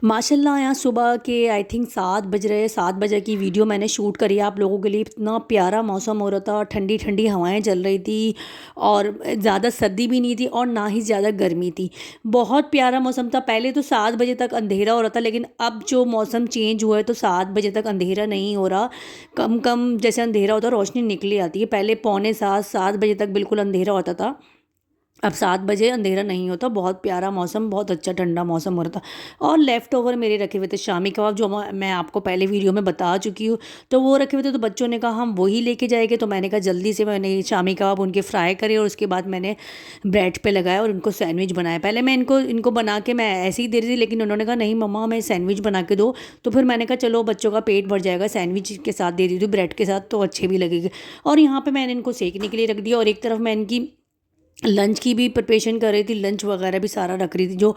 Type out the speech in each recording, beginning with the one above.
माशाल्लाह यहाँ सुबह के आई थिंक 7 बज रहे हैं। 7 बजे की वीडियो मैंने शूट करी है आप लोगों के लिए। इतना प्यारा मौसम हो रहा था, ठंडी ठंडी हवाएं चल रही थी और ज़्यादा सर्दी भी नहीं थी और ना ही ज़्यादा गर्मी थी। बहुत प्यारा मौसम था। पहले तो 7 बजे तक अंधेरा हो रहा था, लेकिन अब जो मौसम चेंज हुआ है तो 7 बजे तक अंधेरा नहीं हो रहा। कम कम जैसे अंधेरा होता है रोशनी निकली आती है। पहले पौने 7 बजे तक बिल्कुल अंधेरा होता था। अब 7 बजे अंधेरा नहीं होता। बहुत प्यारा मौसम, बहुत अच्छा ठंडा मौसम हो रहा था। और लेफ़्ट ओवर मेरे रखे हुए थे शामी कबाब, जो मैं आपको पहले वीडियो में बता चुकी हूँ। तो वो रखे हुए थे, तो बच्चों ने कहा हम वही लेके जाएंगे। तो मैंने कहा जल्दी से मैंने शामी कबाब उनके फ्राई करे और उसके बाद मैंने ब्रेड पे लगाया और उनको सैंडविच बनाया। पहले मैं इनको इनको बना के मैं ऐसे ही दे रही थी, लेकिन उन्होंने कहा नहीं मम्मा हमें सैंडविच बना के दो। तो फिर मैंने कहा चलो बच्चों का पेट भर जाएगा, सैंडविच के साथ दे दी थी, ब्रेड के साथ तो अच्छे भी लगेंगे। और यहाँ पर मैंने इनको सेकने के लिए रख दिया और एक तरफ मैं इनकी लंच की भी प्रिपरेशन कर रही थी। लंच वगैरह भी सारा रख रही थी, जो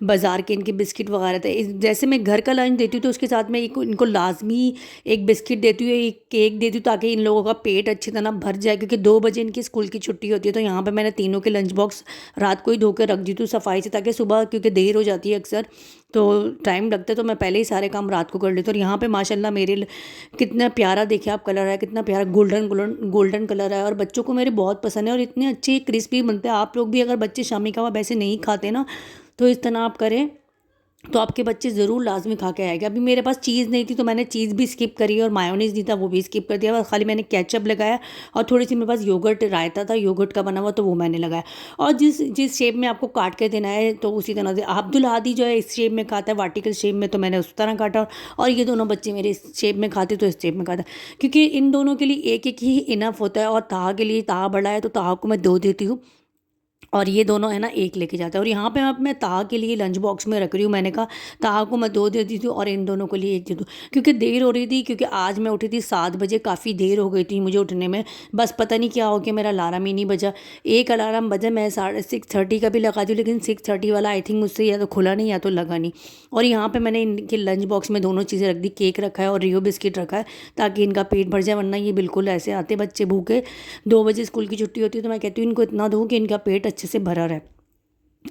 बाज़ार के इनके बिस्किट वगैरह थे। जैसे मैं घर का लंच देती हूँ तो उसके साथ में इनको लाजमी एक बिस्किट देती हूँ, एक केक देती हूँ, ताकि इन लोगों का पेट अच्छी तरह भर जाए, क्योंकि 2 बजे इनकी स्कूल की छुट्टी होती है। तो यहाँ पर मैंने तीनों के लंच बॉक्स रात को ही धो के रख दी थी सफाई से, ताकि सुबह क्योंकि देर हो जाती है अक्सर तो टाइम लगता है, तो मैं पहले ही सारे काम रात को कर लेती हूँ। और यहाँ पे माशाल्लाह कितना प्यारा देखिए आप कलर है, कितना प्यारा गोल्डन गोल्डन गोल्डन कलर है। और बच्चों को मेरे बहुत पसंद है और इतने अच्छे क्रिस्पी बनते हैं। आप लोग भी अगर बच्चे शामी कबाब ऐसे नहीं खाते ना, तो इस तरह आप करें तो आपके बच्चे ज़रूर लाजमी खा के आएगा। अभी मेरे पास चीज़ नहीं थी तो मैंने चीज़ भी स्किप करी और मायोनीज़ नहीं था वो भी स्किप कर दिया। बस खाली मैंने केचप लगाया और थोड़ी सी मेरे पास योगर्ट रायता था योगर्ट का बना हुआ, तो वो मैंने लगाया। और जिस जिस शेप में आपको काट के देना है तो उसी तरह से। अब्दुल हादी जो है इस शेप में खाता है, वर्टिकल शेप में, तो मैंने उस तरह काटा। और ये दोनों बच्चे मेरे इस शेप में खाते तो इस शेप में काटा, क्योंकि इन दोनों के लिए एक एक ही इनफ होता है। और ताहा के लिए, ताहा बड़ा है तो ताहा को मैं 2 देती हूँ और ये दोनों है ना एक लेके जाते हैं। और यहाँ पे मैं ताहा के लिए लंच बॉक्स में रख रही हूँ। मैंने कहा ताहा को मैं 2 दे दी थी और इन दोनों के लिए 1 दे दूँ, क्योंकि देर हो रही थी। क्योंकि आज मैं उठी थी 7 बजे, काफ़ी देर हो गई थी मुझे उठने में। बस पता नहीं क्या हो गया, मेरा अलार्म ही नहीं बजा। एक अलार्म बजा, मैं 6:30 का भी लगा दी, लेकिन 6:30 वाला आई थिंक मुझसे या तो खुला नहीं या तो लगा नहीं। और यहाँ पर मैंने इनके लंच बॉक्स में दोनों चीज़ें रख दी, केक रखा है और रियो बिस्किट रखा है, ताकि इनका पेट भर जाए। वरना ये बिल्कुल ऐसे आते बच्चे भूखे। 2 बजे स्कूल की छुट्टी होती है, तो मैं कहती हूँ इनको इतना दूँ कि इनका पेट अच्छे से भरा रहे।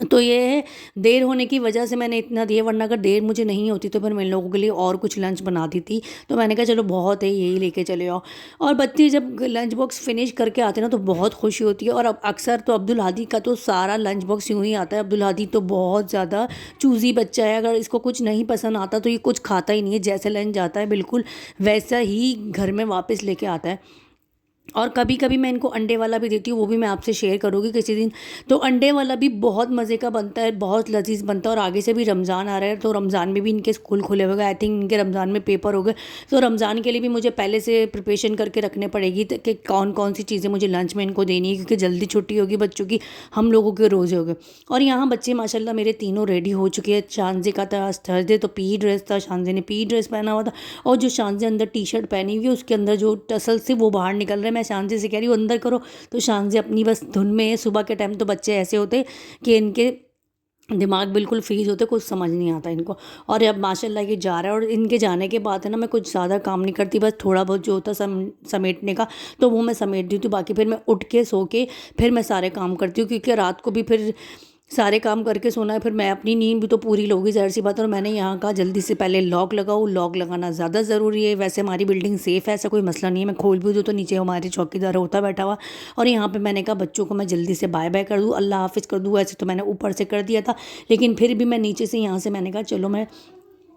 तो ये है, देर होने की वजह से मैंने इतना दिया, वरना अगर देर मुझे नहीं होती तो फिर मैं इन लोगों के लिए और कुछ लंच बनाती थी। तो मैंने कहा चलो बहुत है, यही लेके चले आओ। और बच्चे जब लंच बॉक्स फिनिश करके आते हैं ना तो बहुत खुशी होती है। और अब अक्सर तो अब्दुल हादी का तो सारा लंच बॉक्स यूँ ही आता है। अब्दुल हादी तो बहुत ज़्यादा चूज़ी बच्चा है, अगर इसको कुछ नहीं पसंद आता तो ये कुछ खाता ही नहीं है। जैसे लंच जाता है बिल्कुल वैसा ही घर में वापस लेके आता है। और कभी कभी मैं इनको अंडे वाला भी देती हूँ, वो भी मैं आपसे शेयर करूँगी किसी दिन। तो अंडे वाला भी बहुत मज़े का बनता है, बहुत लजीज बनता है। और आगे से भी रमज़ान आ रहा है, तो रमज़ान में भी इनके स्कूल खुले हुए, आई थिंक इनके रमज़ान में पेपर हो गए। तो रमज़ान के लिए भी मुझे पहले से प्रिपरेशन करके रखने पड़ेगी कि कौन कौन सी चीज़ें मुझे लंच में इनको देनी है, क्योंकि जल्दी छुट्टी होगी बच्चों की, हम लोगों के रोज़े हो गए। और यहाँ बच्चे माशाल्लाह मेरे तीनों रेडी हो चुके हैं। शानजे का था थर्सडे, तो पी ड्रेस था, शानजे ने पी ड्रेस पहना हुआ था। और जो शानजे अंदर टी शर्ट पहनी हुई है उसके अंदर जो टसल से वो बाहर निकल रहे हैं। मैं शानजे से कह रही हूँ अंदर करो, तो शानजे अपनी बस धुन में है। सुबह के टाइम तो बच्चे ऐसे होते कि इनके दिमाग बिल्कुल फ्रीज होते, कुछ समझ नहीं आता इनको। और अब माशाल्लाह ये जा रहा है। और इनके जाने के बाद है ना मैं कुछ ज़्यादा काम नहीं करती, बस थोड़ा बहुत जो होता समेटने का तो वो मैं समेट दी थी। बाकी फिर मैं उठ के सो के फिर मैं सारे काम करती हूँ, क्योंकि रात को भी फिर सारे काम करके सोना है। फिर मैं अपनी नींद भी तो पूरी लोगी, ज़ाहिर सी बात है। और मैंने यहाँ कहा जल्दी से पहले लॉक लगाओ, लॉक लगाना ज़्यादा ज़रूरी है। वैसे हमारी बिल्डिंग सेफ़ है, ऐसा कोई मसला नहीं है। मैं खोल भी दूँ तो नीचे हमारे चौकीदार होता बैठा हुआ। और यहाँ पे मैंने कहा बच्चों को मैं जल्दी से बाय बाय कर दूँ, अल्लाह हाफ़िज़ कर दूँ। ऐसे तो मैंने ऊपर से कर दिया था, लेकिन फिर भी मैं नीचे से यहाँ से मैंने कहा चलो मैं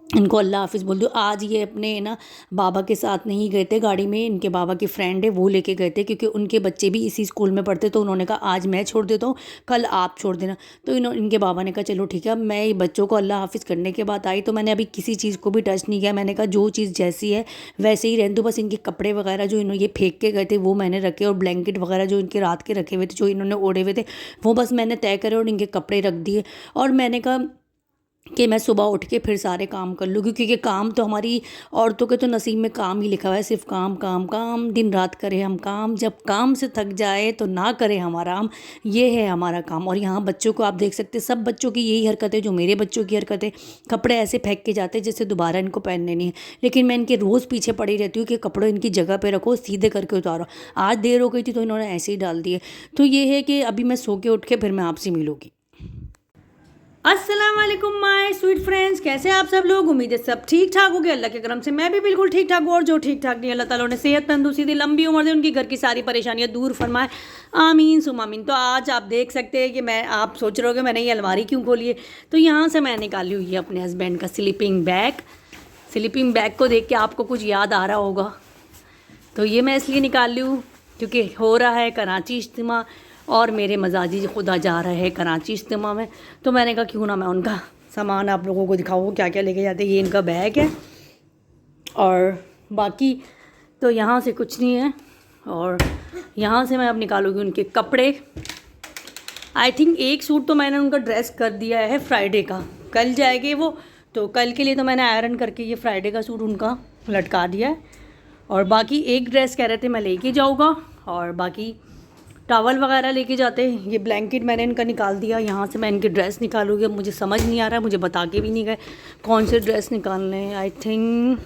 इनको अल्लाह हाफ़िज़ बोल दूँ। आज ये अपने ना बाबा के साथ नहीं गए थे गाड़ी में, इनके बाबा की फ्रेंड है वो लेके गए थे, क्योंकि उनके बच्चे भी इसी स्कूल में पढ़ते। तो उन्होंने कहा आज मैं छोड़ देता हूँ, कल आप छोड़ देना। तो इनके बाबा ने कहा चलो ठीक है। मैं ये बच्चों को अल्लाह हाफ़िज़ करने के बाद आई, तो मैंने अभी किसी चीज़ को भी टच नहीं किया। मैंने कहा जो चीज़ जैसी है वैसे ही रहने दो। बस इनके कपड़े वगैरह जो इन्होंने ये फेंक के गए थे वो मैंने रखे, और ब्लैंकेट वगैरह जो इनके रात के रखे हुए थे, जो इन्होंने ओढ़े हुए थे, वो बस मैंने तय करे और इनके कपड़े रख दिए। और मैंने कहा कि मैं सुबह उठ के फिर सारे काम कर लूँगी, क्योंकि काम तो हमारी औरतों के तो नसीब में काम ही लिखा हुआ है। सिर्फ काम काम काम, दिन रात करें हम काम, जब काम से थक जाए तो ना करें हम आराम, ये है हमारा काम। और यहाँ बच्चों को आप देख सकते हैं, सब बच्चों की यही हरकत है जो मेरे बच्चों की हरकत है। कपड़े ऐसे फेंक के जाते हैं जैसे दोबारा इनको पहनने नहीं है। लेकिन मैं इनके रोज़ पीछे पड़ी रहती हूँ कि कपड़े इनकी जगह पर रखो, सीधे करके उतारो। आज देर हो गई थी तो इन्होंने ऐसे ही डाल दिए। तो ये है कि अभी मैं सो के उठ के फिर मैं आपसे मिलूँगी। अस्सलाम वालेकुम माय स्वीट फ्रेंड्स, कैसे आप सब लोग। उम्मीद है सब ठीक ठाक हो गए। अल्लाह के करम से मैं भी बिल्कुल ठीक ठाक हूँ। और जो ठीक ठाक नहीं, अल्लाह ताला ने सेहत तंदुरुस्ती दी, लंबी उम्र दे, उनकी घर की सारी परेशानियाँ दूर फरमाए, आमीन सुम आमीन। तो आज आप देख सकते हैं कि आप सोच रहे हो कि मैंने ये अलमारी क्यों खोली है। तो यहाँ से मैं निकाली हुई है अपने हस्बैंड का स्लीपिंग बैग। स्लीपिंग बैग को देख के आपको कुछ याद आ रहा होगा, तो ये मैं इसलिए निकाल ली हूँ क्योंकि हो रहा है कराची इज्तिमा और मेरे मजाजी खुदा जा रहे हैं कराची इज्तिमा में। तो मैंने कहा क्यों ना मैं उनका सामान आप लोगों को दिखाऊँ क्या क्या लेके जाते हैं। ये इनका बैग है और बाकी तो यहाँ से कुछ नहीं है। और यहाँ से मैं अब निकालूँगी उनके कपड़े। आई थिंक एक सूट तो मैंने उनका ड्रेस कर दिया है फ्राइडे का, कल जाएंगे वो, तो कल के लिए तो मैंने आयरन करके ये फ्राइडे का सूट उनका लटका दिया है। और बाकी एक ड्रेस कह रहे थे मैं लेके जाऊँगा, और बाकी टॉवल वगैरह लेके जाते हैं। ये ब्लैंकेट मैंने इनका निकाल दिया। यहाँ से मैं इनके ड्रेस निकालूँगी। अब मुझे समझ नहीं आ रहा है, मुझे बता के भी नहीं गए कौन से ड्रेस निकालने हैं। आई थिंक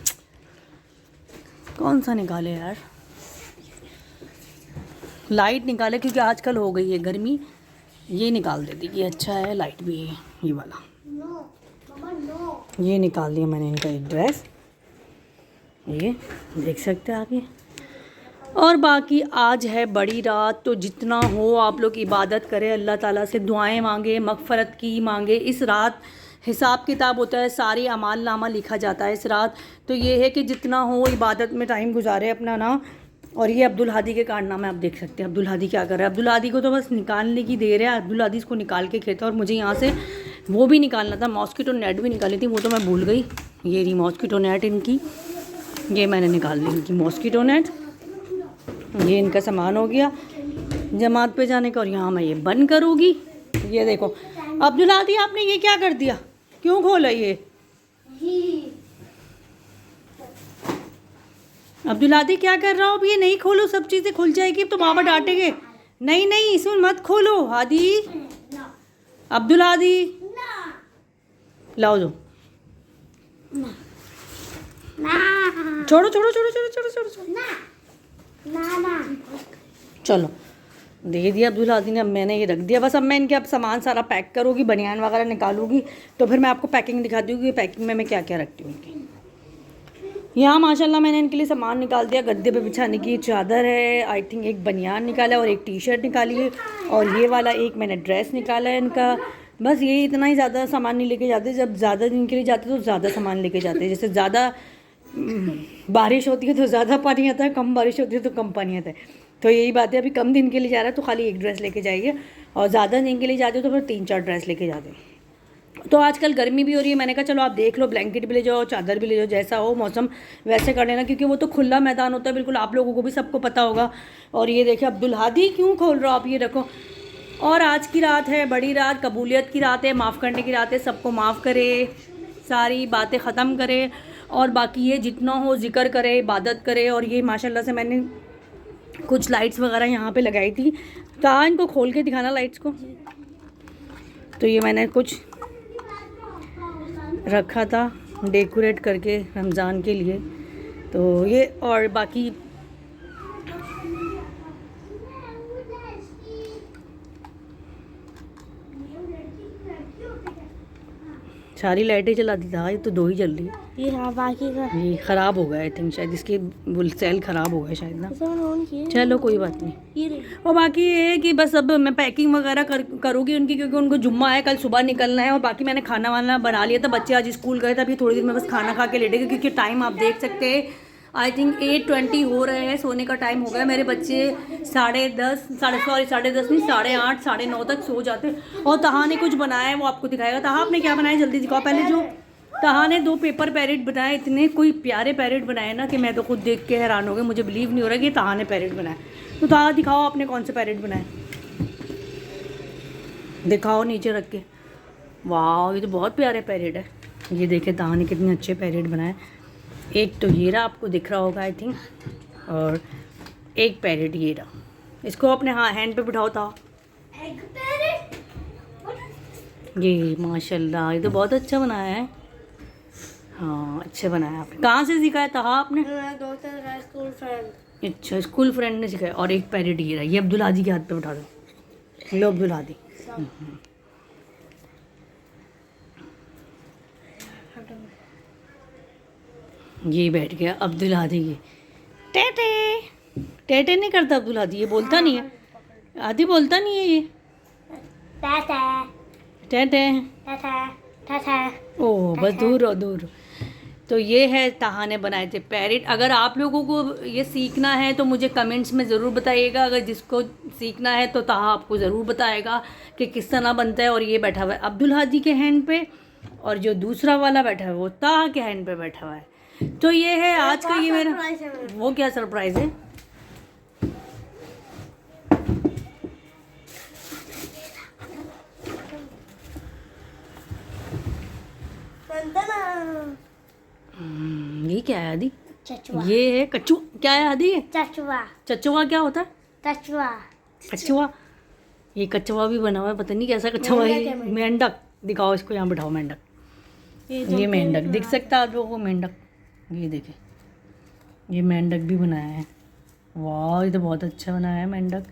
कौन सा निकाले यार, लाइट निकाले क्योंकि आजकल हो गई है गर्मी। ये निकाल देती कि अच्छा है, लाइट भी है ये वाला। ये निकाल दिया मैंने इनका एक ड्रेस, ये देख सकते हैं आगे। और बाकी आज है बड़ी रात, तो जितना हो आप लोग इबादत करें, अल्लाह ताला से दुआएं मांगे, मग़फ़रत की मांगे। इस रात हिसाब किताब होता है, सारी अमाल नामा लिखा जाता है इस रात। तो ये है कि जितना हो इबादत में टाइम गुजारे अपना ना। और ये अब्दुल हादी के कारनामे आप देख सकते हैं। अब्दुल हादी क्या कर रहा है, अब्दुल हादी को तो बस निकालने की देर है। अब्दुल हादी इसको निकाल के खेता। और मुझे यहाँ से वो भी निकालना था, मॉस्किटो नेट भी निकाली थी, वो तो मैं भूल गई। ये रही मॉस्किटो नेट इनकी, ये मैंने निकाल ली इनकी मॉस्किटो नेट। ये इनका सामान हो गया जमात पे जाने का। और यहाँ मैं ये बंद करूँगी। ये देखो अब्दुल हादी, आपने ये क्या कर दिया, क्यों खोला ये। अब्दुल हादी क्या कर रहा हो, अब ये नहीं खोलो, सब चीज़ें खुल जाएगी तो मामा डांटेंगे। नहीं नहीं इसमें मत खोलो हादी, अब्दुल हादी लाओ दो। छोड़ो छोड़ो छोड़ो छोड़ो छोड़ो छोड़ो चलो दे दिया अब्दुल हादी ने। अब मैंने ये रख दिया बस। अब मैं इनके अब सामान सारा पैक करूँगी, बनियान वगैरह निकालूंगी, तो फिर मैं आपको पैकिंग दिखा दूँगी पैकिंग में मैं क्या क्या रखती हूँ इनकी। यहाँ माशाल्लाह मैंने इनके लिए सामान निकाल दिया। गद्दे पे बिछाने की चादर है, आई थिंक एक बनियान निकाला और एक टी शर्ट निकाली है, और ये वाला एक मैंने ड्रेस निकाला है इनका। बस ये इतना ही, ज़्यादा सामान नहीं लेके जाते। जब ज़्यादा दिन के लिए जाते तो ज़्यादा सामान लेके जाते हैं। जैसे ज़्यादा बारिश होती है तो ज़्यादा पानी आता है, कम बारिश होती है तो कम पानी आता है। तो यही बात है, अभी कम दिन के लिए जा रहा है तो खाली एक ड्रेस लेके जाइए, और ज़्यादा दिन के लिए जाते हो तो फिर 3-4 ड्रेस लेके जाते हैं। तो आजकल गर्मी भी हो रही है, मैंने कहा चलो आप देख लो, ब्लैंकेट भी ले जाओ, चादर भी ले जाओ, जैसा हो मौसम वैसे कर लेना, क्योंकि वो तो खुला मैदान होता है बिल्कुल, आप लोगों को भी सबको पता होगा। और ये देखिए अब्दुल हादी क्यों खोल रहे हो आप, ये रखो। और आज की रात है बड़ी रात, कबूलियत की रात है, माफ़ करने की रात है। सबको माफ़ करे, सारी बातें ख़त्म करे, और बाकी ये जितना हो ज़िक्र करे, इबादत करे। और ये माशाल्लाह से मैंने कुछ लाइट्स वगैरह यहाँ पे लगाई थी। कहाँ इनको खोल के दिखाना लाइट्स को। तो ये मैंने कुछ रखा था डेकोरेट करके रमज़ान के लिए, तो ये। और बाकी सारी लाइटें जला दी था, ये तो 2 ही जल रही है। ये हाँ बाकी का ये ख़राब हो गया आई थिंक, शायद इसकी सेल ख़राब हो गया शायद ना। चलो कोई बात नहीं। और बाकी ये है कि बस अब मैं पैकिंग वगैरह करूँगी उनकी, क्योंकि उनको जुम्मा है, कल सुबह निकलना है। और बाकी मैंने खाना वाना बना लिया था, बच्चे आज स्कूल गए थे, अभी थोड़ी देर में बस खाना खा के लेटेंगे, क्योंकि टाइम आप देख सकते हैं आई थिंक 8:20 हो रहे हैं, सोने का टाइम हो गया। मेरे बच्चे 10:30 10:30 नहीं 8:30 9:30 तक सो जाते। और तहा ने कुछ बनाया है, वो आपको दिखाएगा। तहा आपने क्या बनाया जल्दी दिखाओ पहले। जो तहा ने 2 पेपर पैरेट बनाए, इतने कोई प्यारे पैरेट बनाए ना कि मैं तो खुद देख के हैरान हो गई। मुझे बिलीव नहीं हो रहा कि तहा ने पैरेट बनाए। तो तहा दिखाओ आपने कौन से पैरेट बनाए, दिखाओ नीचे रख के। वाह ये तो बहुत प्यारे पैरेट है। ये देखे तहा ने कितने अच्छे पैरेट बनाए। एक तो ये रहा, आपको दिख रहा होगा आई थिंक, और एक पैरेट ये रहा। इसको अपने हैंड पे बिठाओ था। ये माशाल्लाह ये तो बहुत अच्छा बनाया है। हाँ अच्छा बनाया आपने। कहाँ से सिखाया था आपने? School friend. अच्छा स्कूल फ्रेंड ने सिखाया। और एक पैरेट ये रहा, ये अब्दुल हादी के हाथ पे बिठा दो। लो अब्दुल हादी। ये बैठ गया अब्दुल हादी। ये टेटे टेटे नहीं करता अब्दुल हादी, ये बोलता नहीं है, आदि बोलता नहीं है ये टाटा टेटे। टाटा टाटा। ओह बस दूर रहो दूर रहो। तो ये है ताहा ने बनाए थे पैरेट। अगर आप लोगों को ये सीखना है तो मुझे कमेंट्स में ज़रूर बताइएगा। अगर जिसको सीखना है तो ताहा आपको ज़रूर बताएगा कि किस तरह बनता है। और ये बैठा हुआ है अब्दुल हादी के हैंड पे, और जो दूसरा वाला बैठा है वो ताहा के हैंड पे बैठा हुआ है। तो ये है आज का ये मेरा। वो क्या सरप्राइज़ है? ये क्या है आदि? चचुआ। ये है कच्चू। क्या है आदि? चचुआ। चचुआ क्या होता है? चचुआ। कछुआ। ये कछुआ भी बना हुआ है, पता नहीं कैसा कछुआ है। मेंढक है, मेंढक दिखाओ इसको, यहाँ बिठाओ मेंढक। ये मेंढक दिख सकता है आप लोगों को? मेंढक ये देखे, ये मेंढक भी बनाया है। वाह ये तो बहुत अच्छा बनाया है मेंढक।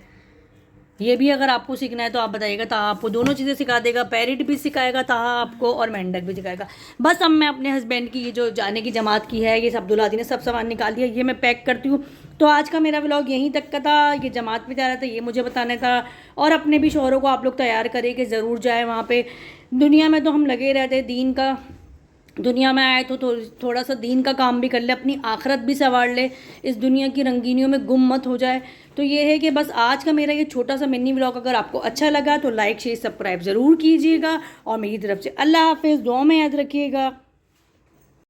ये भी अगर आपको सीखना है तो आप बताइएगा, ताहा आपको दोनों चीज़ें सिखा देगा। पैरेट भी सिखाएगा ताहा आपको और मेंढक भी सिखाएगा। बस अब मैं अपने हस्बैंड की ये जो जाने की जमात की है, ये सब अब्दुल हादी ने सब सामान निकाल दिया, ये मैं पैक करती हूँ। तो आज का मेरा व्लॉग यहीं तक का था। ये जमात पे जा रहा था, ये मुझे बताना था। और अपने भी शौहरों को आप लोग तैयार करें कि ज़रूर जाए वहाँ पे। दुनिया में तो हम लगे रहते, दीन का दुनिया में आए तो थोड़ा सा दीन का काम भी कर ले, अपनी आखरत भी संवार ले, इस दुनिया की रंगीनियों में गुम मत हो जाए। तो ये है कि बस आज का मेरा ये छोटा सा मिनी व्लॉग अगर आपको अच्छा लगा तो लाइक शेयर सब्सक्राइब ज़रूर कीजिएगा। और मेरी तरफ से अल्लाह हाफिज़, दुआ में याद रखिएगा।